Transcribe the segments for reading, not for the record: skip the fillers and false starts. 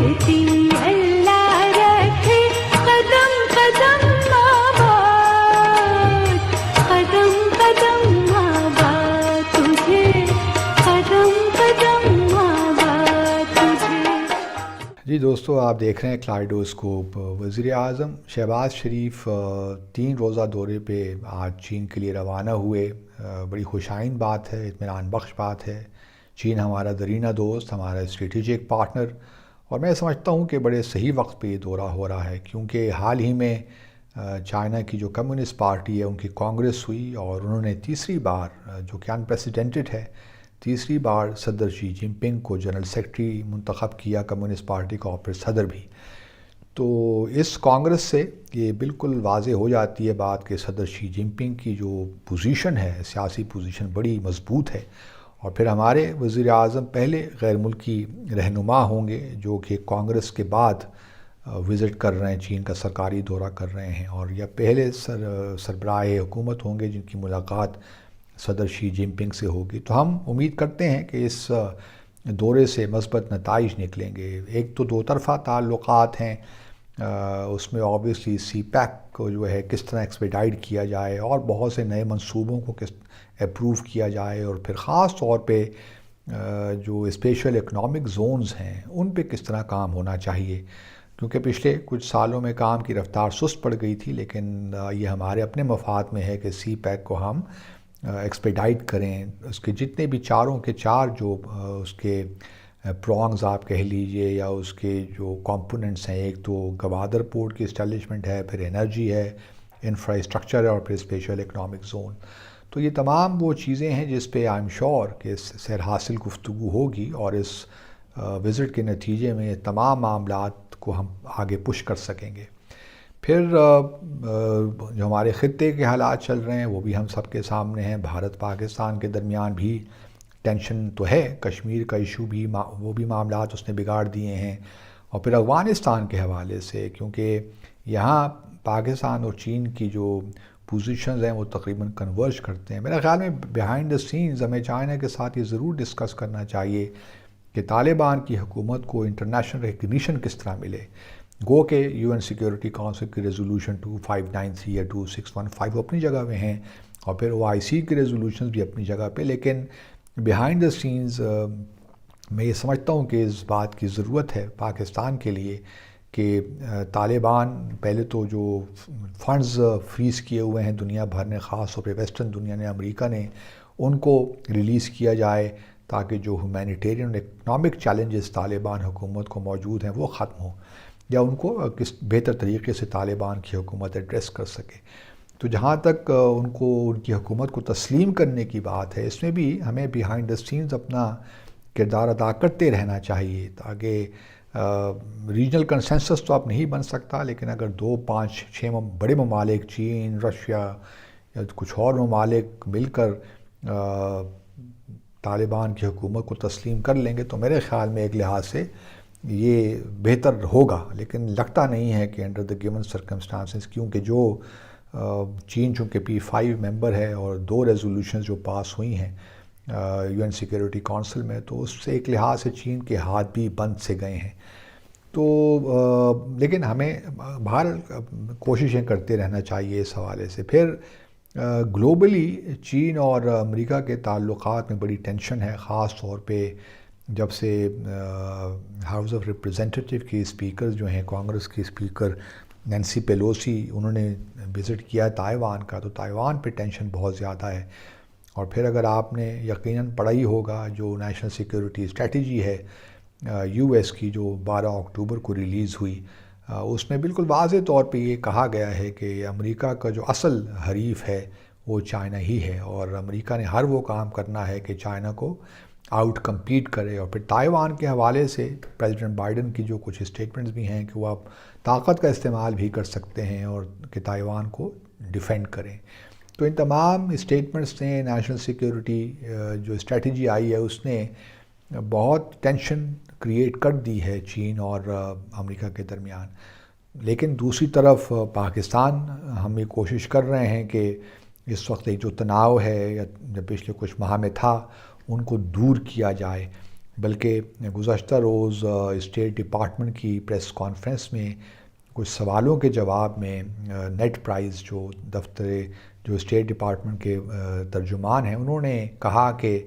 رکھتی اللہ رکھے قدم قدم آباد، قدم قدم آباد تجھے، قدم قدم آباد تجھے۔ جی دوستو، آپ دیکھ رہے ہیں کلائیڈوسکوپ۔ وزیر اعظم شہباز شریف 3 روزہ دورے پہ آج چین کے لیے روانہ ہوئے۔ بڑی خوشائند بات ہے، اطمینان بخش بات ہے۔ چین ہمارا درینہ دوست، ہمارا اسٹریٹجک پارٹنر، اور میں سمجھتا ہوں کہ بڑے صحیح وقت پہ یہ دورہ ہو رہا ہے، کیونکہ حال ہی میں چائنا کی جو کمیونسٹ پارٹی ہے ان کی کانگریس ہوئی، اور انہوں نے تیسری بار، جو کہ انپریسیڈنٹڈ ہے، تیسری بار صدر شی جن پنگ کو جنرل سیکرٹری منتخب کیا کمیونسٹ پارٹی کا، اور پھر صدر بھی۔ تو اس کانگریس سے یہ بالکل واضح ہو جاتی ہے بات کہ صدر شی جن پنگ کی جو پوزیشن ہے، سیاسی پوزیشن، بڑی مضبوط ہے۔ اور پھر ہمارے وزیر اعظم پہلے غیر ملکی رہنما ہوں گے جو کہ کانگریس کے بعد وزٹ کر رہے ہیں، چین کا سرکاری دورہ کر رہے ہیں، اور یا پہلے سربراہ حکومت ہوں گے جن کی ملاقات صدر شی جن پنگ سے ہوگی۔ تو ہم امید کرتے ہیں کہ اس دورے سے مثبت نتائج نکلیں گے۔ ایک تو 2 طرفہ تعلقات ہیں، اس میں آبویسلی سی پیک کو جو ہے کس طرح ایکسپیڈائٹ کیا جائے، اور بہت سے نئے منصوبوں کو کس اپروو کیا جائے، اور پھر خاص طور پہ جو اسپیشل اکنامک زونز ہیں ان پہ کس طرح کام ہونا چاہیے، کیونکہ پچھلے کچھ سالوں میں کام کی رفتار سست پڑ گئی تھی، لیکن یہ ہمارے اپنے مفاد میں ہے کہ سی پیک کو ہم ایکسپیڈائٹ کریں۔ اس کے جتنے بھی چاروں کے چار جو اس کے پرونگز آپ کہہ لیجئے، یا اس کے جو کمپوننٹس ہیں، ایک تو گوادر پورٹ کی اسٹیبلشمنٹ ہے، پھر انرجی ہے، انفراسٹرکچر ہے، اور پھر اسپیشل اکنامک زون۔ تو یہ تمام وہ چیزیں ہیں جس پہ آئی ایم شور کہ سیر حاصل گفتگو ہوگی، اور اس وزٹ کے نتیجے میں یہ تمام معاملات کو ہم آگے پش کر سکیں گے۔ پھر جو ہمارے خطے کے حالات چل رہے ہیں وہ بھی ہم سب کے سامنے ہیں۔ بھارت پاکستان کے درمیان بھی ٹینشن تو ہے، کشمیر کا ایشو بھی، وہ بھی معاملات اس نے بگاڑ دیے ہیں، اور پھر افغانستان کے حوالے سے، کیونکہ یہاں پاکستان اور چین کی جو پوزیشنز ہیں وہ تقریباً کنورج کرتے ہیں۔ میرے خیال میں بیہائنڈ دا سینز ہمیں چائنا کے ساتھ یہ ضرور ڈسکس کرنا چاہیے کہ طالبان کی حکومت کو انٹرنیشنل ریکگنیشن کس طرح ملے۔ گو کہ یو این سیکیورٹی کونسل کی ریزولوشن 2593 یا 2615 اپنی جگہ پہ ہیں، اور پھر او آئی سی کی ریزولوشنز بھی اپنی جگہ پہ، لیکن بیہائنڈ دا سینز میں یہ سمجھتا ہوں کہ اس بات کی ضرورت ہے پاکستان کے لیے کہ طالبان پہلے تو جو فنڈز فریز کیے ہوئے ہیں دنیا بھر نے، خاص طور پہ ویسٹرن دنیا نے، امریکہ نے، ان کو ریلیز کیا جائے، تاکہ جو ہیومینیٹیرین اور اکنامک چیلنجز طالبان حکومت کو موجود ہیں وہ ختم ہوں، یا ان کو کس بہتر طریقے سے طالبان کی حکومت ایڈریس کر سکے۔ تو جہاں تک ان کی حکومت کو تسلیم کرنے کی بات ہے، اس میں بھی ہمیں بیہائنڈ دا سینز اپنا کردار ادا کرتے رہنا چاہیے، تاکہ ریجنل کنسنسس تو اب نہیں بن سکتا، لیکن اگر 2 5 6 بڑے ممالک، چین، رشیا یا کچھ اور ممالک مل کر طالبان کی حکومت کو تسلیم کر لیں گے تو میرے خیال میں ایک لحاظ سے یہ بہتر ہوگا، لیکن لگتا نہیں ہے کہ انڈر دا گیون سرکمسٹانسز، کیونکہ جو چین چونکہ P5 ممبر ہے، اور 2 ریزولوشنز جو پاس ہوئی ہیں یو این سیکیورٹی کونسل میں، تو اس سے ایک لحاظ سے چین کے ہاتھ بھی بند سے گئے ہیں۔ تو لیکن ہمیں بہر کوششیں کرتے رہنا چاہیے اس حوالے سے۔ پھر گلوبلی چین اور امریکہ کے تعلقات میں بڑی ٹینشن ہے، خاص طور پہ جب سے ہاؤس آف ریپریزنٹیٹیو کی اسپیکر جو ہیں، کانگریس کی اسپیکر نینسی پیلوسی، انہوں نے وزٹ کیا تائیوان کا، تو تائیوان پہ ٹینشن بہت زیادہ ہے۔ اور پھر اگر آپ نے یقیناً پڑھا ہی ہوگا جو نیشنل سیکیورٹی اسٹریٹجی ہے یو ایس کی، جو 12 اکتوبر کو ریلیز ہوئی، اس میں بالکل واضح طور پہ یہ کہا گیا ہے کہ امریکہ کا جو اصل حریف ہے وہ چائنا ہی ہے، اور امریکہ نے ہر وہ کام کرنا ہے کہ چائنا کو آؤٹ کمپیٹ کرے۔ اور پھر تائیوان کے حوالے سے پریزیڈنٹ بائیڈن کی جو کچھ اسٹیٹمنٹس بھی ہیں کہ وہ آپ طاقت کا استعمال بھی کر سکتے ہیں اور کہ تائیوان کو ڈیفینڈ کریں۔ تو ان تمام اسٹیٹمنٹس نے نیشنل سیکیورٹی جو اسٹریٹجی آئی ہے اس نے بہت ٹینشن کریٹ کر دی ہے چین اور امریکہ کے درمیان۔ لیکن دوسری طرف پاکستان، ہم یہ کوشش کر رہے ہیں کہ اس وقت ایک جو تناؤ ہے یا جو پچھلے کچھ ماہ میں تھا ان کو دور کیا جائے۔ بلکہ گزشتہ روز اسٹیٹ ڈپارٹمنٹ کی پریس کانفرنس میں کچھ سوالوں کے جواب میں نیٹ پرائز جو اسٹیٹ ڈپارٹمنٹ کے ترجمان ہیں، انہوں نے کہا کہ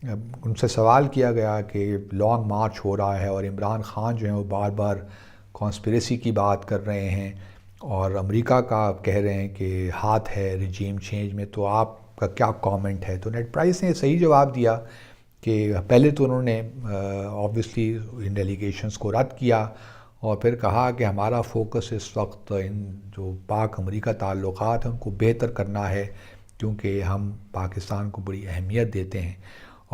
ان سے سوال کیا گیا کہ لانگ مارچ ہو رہا ہے اور عمران خان جو ہیں وہ بار بار کانسپریسی کی بات کر رہے ہیں اور امریکہ کا کہہ رہے ہیں کہ ہاتھ ہے ریجیم چینج میں، تو آپ کا کیا کامنٹ ہے؟ تو نیٹ پرائس نے صحیح جواب دیا کہ پہلے تو انہوں نے آبویسلی ان ڈیلیگیشنز کو رد کیا اور پھر کہا کہ ہمارا فوکس اس وقت ان جو پاک امریکہ تعلقات ہیں ان کو بہتر کرنا ہے، کیونکہ ہم پاکستان کو بڑی اہمیت دیتے ہیں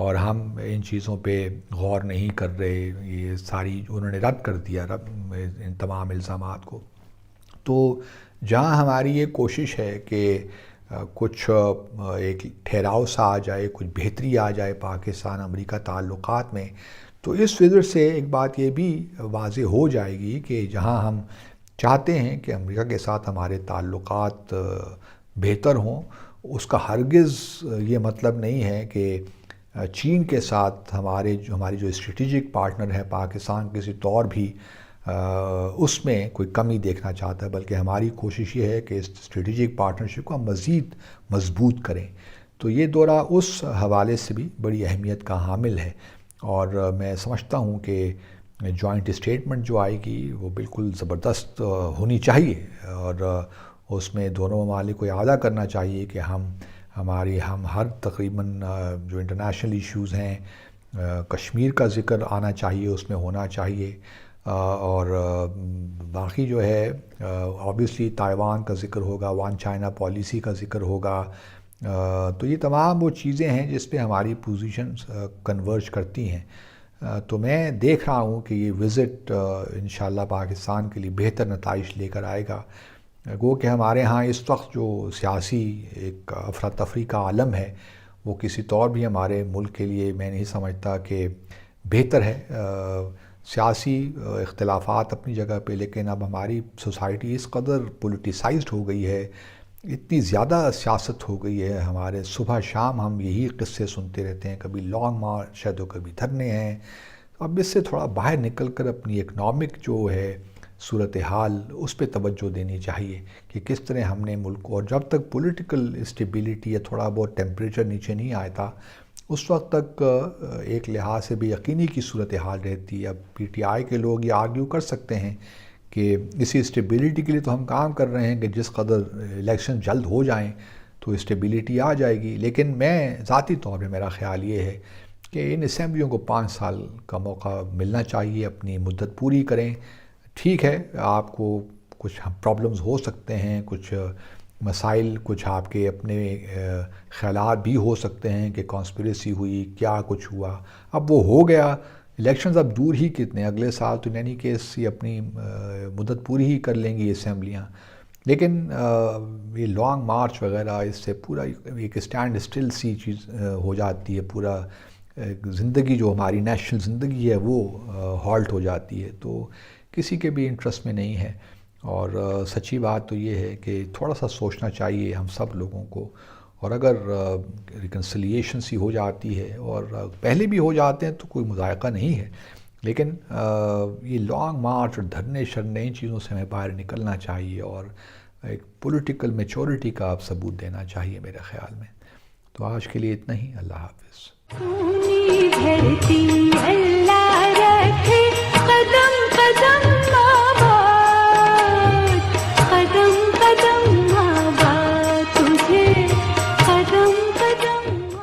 اور ہم ان چیزوں پہ غور نہیں کر رہے۔ یہ ساری انہوں نے رد کر دیا ان تمام الزامات کو۔ تو جہاں ہماری یہ کوشش ہے کہ کچھ ایک ٹھہراؤ سا آ جائے، کچھ بہتری آ جائے پاکستان امریکہ تعلقات میں، تو اس وجہ سے ایک بات یہ بھی واضح ہو جائے گی کہ جہاں ہم چاہتے ہیں کہ امریکہ کے ساتھ ہمارے تعلقات بہتر ہوں، اس کا ہرگز یہ مطلب نہیں ہے کہ چین کے ساتھ ہماری جو اسٹریٹجک پارٹنر ہے پاکستان کسی طور بھی اس میں کوئی کمی دیکھنا چاہتا ہے، بلکہ ہماری کوشش یہ ہے کہ اس اسٹریٹجک پارٹنرشپ کو ہم مزید مضبوط کریں۔ تو یہ دورہ اس حوالے سے بھی بڑی اہمیت کا حامل ہے اور میں سمجھتا ہوں کہ جوائنٹ اسٹیٹمنٹ جو آئے گی وہ بالکل زبردست ہونی چاہیے اور اس میں دونوں ممالک کو اعادہ کرنا چاہیے کہ ہم ہر تقریباً جو انٹرنیشنل ایشوز ہیں، کشمیر کا ذکر آنا چاہیے، اس میں ہونا چاہیے، اور باقی جو ہے آبویسلی تائیوان کا ذکر ہوگا، وان چائنا پالیسی کا ذکر ہوگا۔ تو یہ تمام وہ چیزیں ہیں جس پہ ہماری پوزیشنز کنورج کرتی ہیں۔ تو میں دیکھ رہا ہوں کہ یہ وزٹ انشاءاللہ پاکستان کے لیے بہتر نتائج لے کر آئے گا۔ گو کہ ہمارے ہاں اس وقت جو سیاسی ایک افراتفری کا عالم ہے وہ کسی طور بھی ہمارے ملک کے لیے میں نہیں سمجھتا کہ بہتر ہے۔ سیاسی اختلافات اپنی جگہ پہ، لیکن اب ہماری سوسائٹی اس قدر پولیٹیسائزڈ ہو گئی ہے، اتنی زیادہ سیاست ہو گئی ہے، ہمارے صبح شام ہم یہی قصے سنتے رہتے ہیں، کبھی لانگ مارچ ہے تو کبھی دھرنے ہیں۔ اب اس سے تھوڑا باہر نکل کر اپنی اکنامک جو ہے صورتحال اس پہ توجہ دینی چاہیے کہ کس طرح ہم نے ملک کو، اور جب تک پولیٹیکل اسٹیبلٹی یا تھوڑا بہت ٹیمپریچر نیچے نہیں آتا اس وقت تک ایک لحاظ سے بے یقینی کی صورتحال رہتی ہے۔ اب پی ٹی آئی کے لوگ یہ آرگیو کر سکتے ہیں کہ اسی اسٹیبلٹی کے لیے تو ہم کام کر رہے ہیں کہ جس قدر الیکشن جلد ہو جائیں تو اسٹیبلٹی آ جائے گی، لیکن میں ذاتی طور پہ میرا خیال یہ ہے کہ ان اسمبلیوں کو 5 سال کا موقع ملنا چاہیے، اپنی مدت پوری کریں۔ ٹھیک ہے، آپ کو کچھ پرابلمز ہو سکتے ہیں، کچھ مسائل، کچھ آپ کے اپنے خیالات بھی ہو سکتے ہیں کہ کانسپریسی ہوئی، کیا کچھ ہوا، اب وہ ہو گیا۔ الیکشنز اب دور ہی کتنے، اگلے سال تو یعنی کہ اس یہ اپنی مدت پوری ہی کر لیں گی اسمبلیاں، لیکن یہ لانگ مارچ وغیرہ اس سے پورا ایک اسٹینڈ اسٹل سی چیز ہو جاتی ہے، پورا زندگی جو ہماری نیشنل زندگی ہے وہ ہالٹ ہو جاتی ہے، تو کسی کے بھی انٹرسٹ میں نہیں ہے۔ اور سچی بات تو یہ ہے کہ تھوڑا سا سوچنا چاہیے ہم سب لوگوں کو، اور اگر ریکنسلیشن سی ہو جاتی ہے اور پہلے بھی ہو جاتے ہیں تو کوئی مذائقہ نہیں ہے، لیکن یہ لانگ مارچ اور دھرنے شرنے ان چیزوں سے ہمیں باہر نکلنا چاہیے اور ایک پولیٹیکل میچورٹی کا آپ ثبوت دینا چاہیے میرے خیال میں۔ تو آج کے لیے اتنا ہی، اللہ حافظ۔ دھرتی اللہ